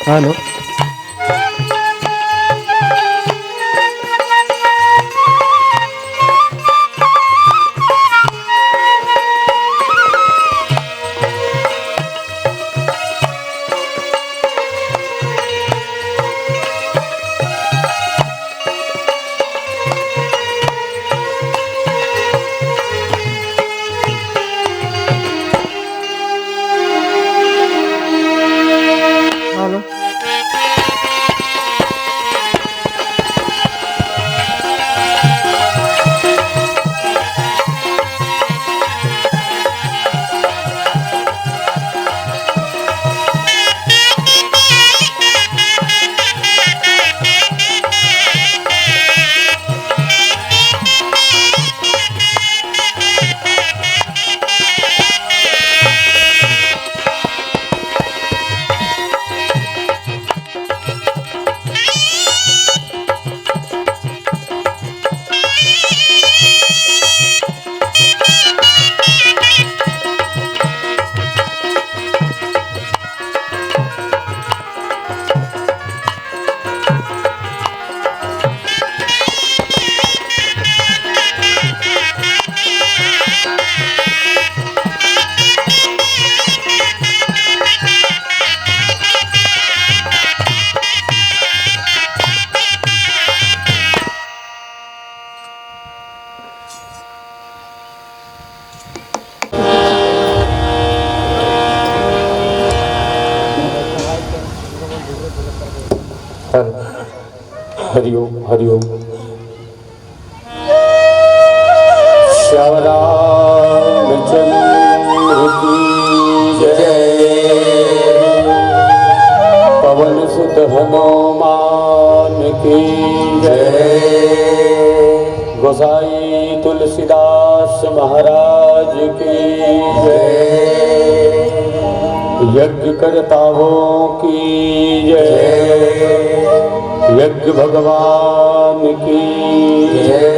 Hello. Hariom Hariom. Shyam Ramchandra की जय। पवन सुत हनुमान की जय। गोसाई तुलसीदास महाराज की जय। यज्ञ करताओं की जय। यज्ञ भगवान की जय।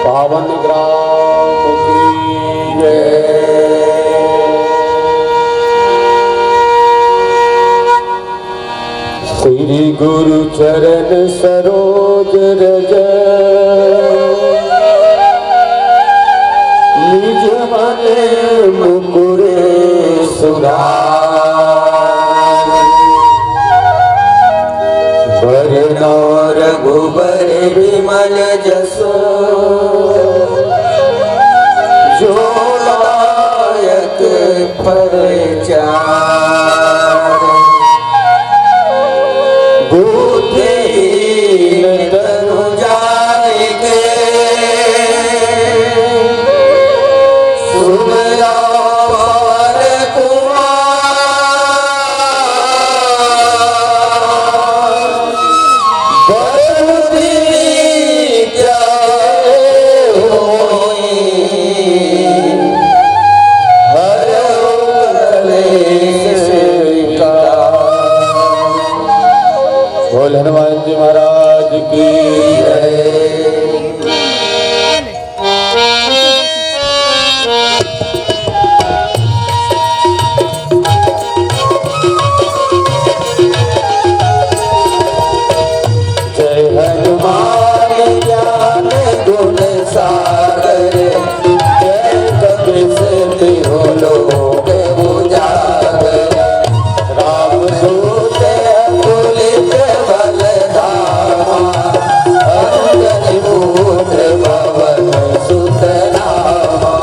पावन ग्राम की जय। श्री गुरु चरण सरोज रज निज मन मुकुरे सुधार। वरनो रघुबर विमल जसो जो लायक प्रचार। बुद्धिहीन तनु जानिके सुमिरो पवन कुमार। बलि जाए होई हरौ कलेश विकार। बोल हनुमान जी महाराज की जय। जय हनुमान ज्ञान गुण सागर जय कपीस तिहु लोक उजागर। राम दूत अतुलित बल धामा अंजनी पुत्र पवन सुत नामा।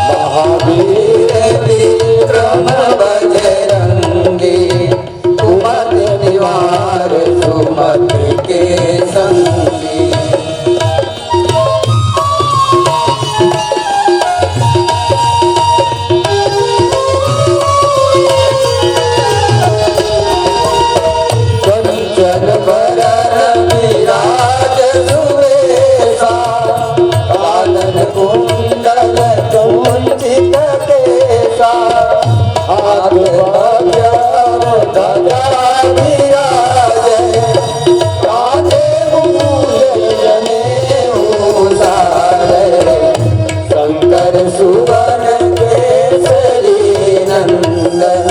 महावीर विक्रम बजरंगी कुमति निवार सुमति के संगी। कंचन बरन विराज सुवेशा कानन कुंडल कुंचित केसा। हाथ वज्र ध्वजा विराजे कांधे मूल जनेऊ सारे। शंकर सुवन केसरी नंदन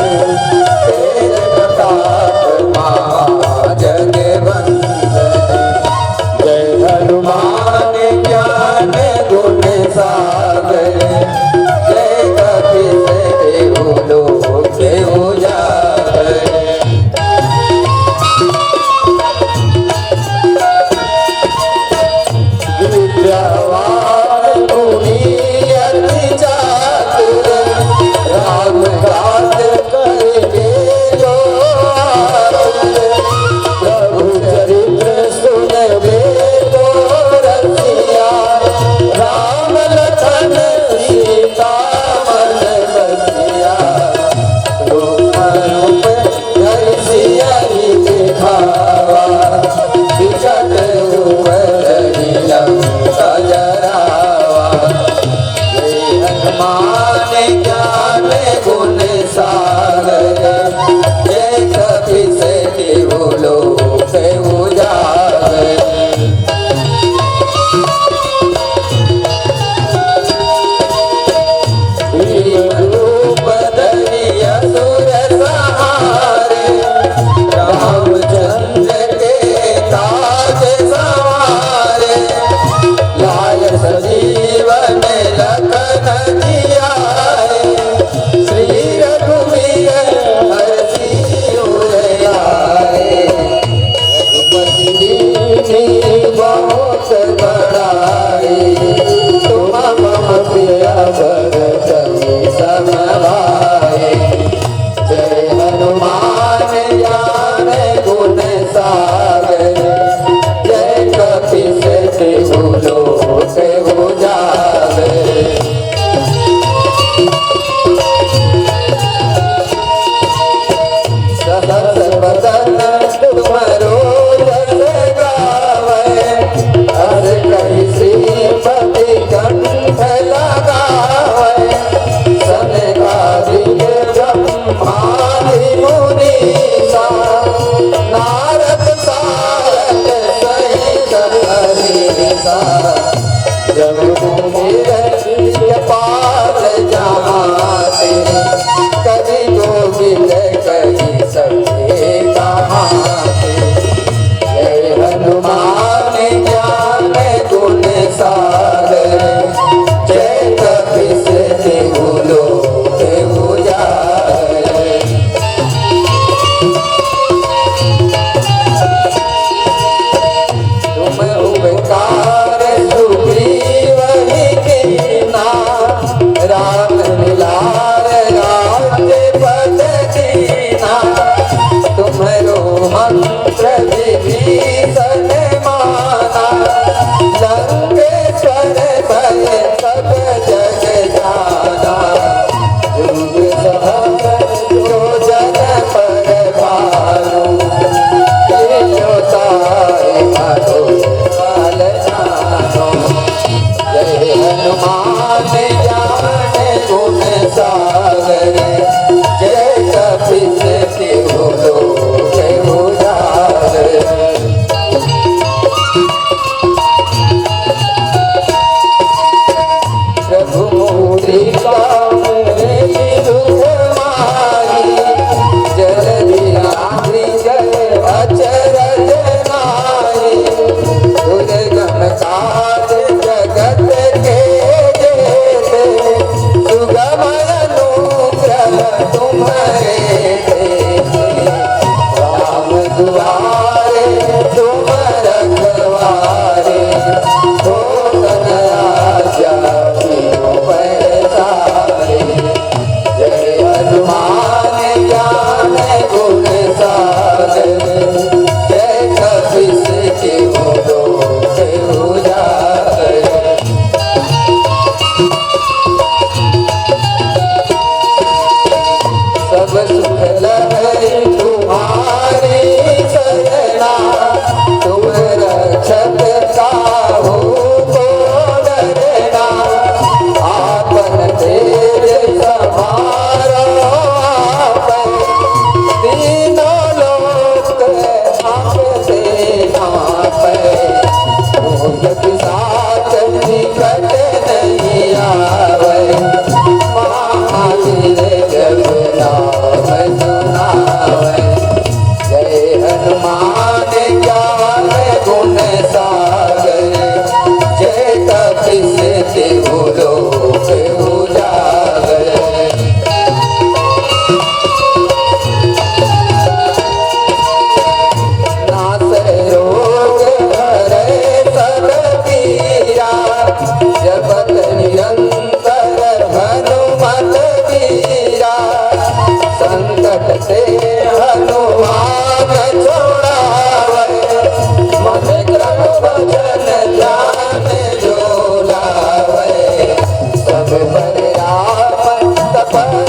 सागर जय कपिस तिहु लोक उजागर। प्रभु मुद्रिका विरुद्ध माही जल रात्रि जय अचरज नाहि। दुर्गम काज जगत के जेते सुगम अनुग्रह तुम्हारे देते। राम दुआरे तुम रखवारे हो तन आज्ञा कियो पैसारे। जय हनुमान ज्ञान गुण सागर जय कपिस तिहु लोक उजागर। सब सुख लहै तुम्हारी शरणा तुम रक्षक काहू को डरना। आपन तेज समारो आपै तीनों लोक आपसे नापै। भूत पिशाच निकट नहीं आवै महावीर जब नाम सुनावै। जय हनुमान ज्ञान गुण सागर जय कपिस तिहु लोक उजागर। नासै रोग हरै सब पीरा जपत निरंतर हनुमत वीरा। संकट से हनुमान छुड़ावै मन क्रम भजन ध्यान जो लावै। सब पर राम तपस्या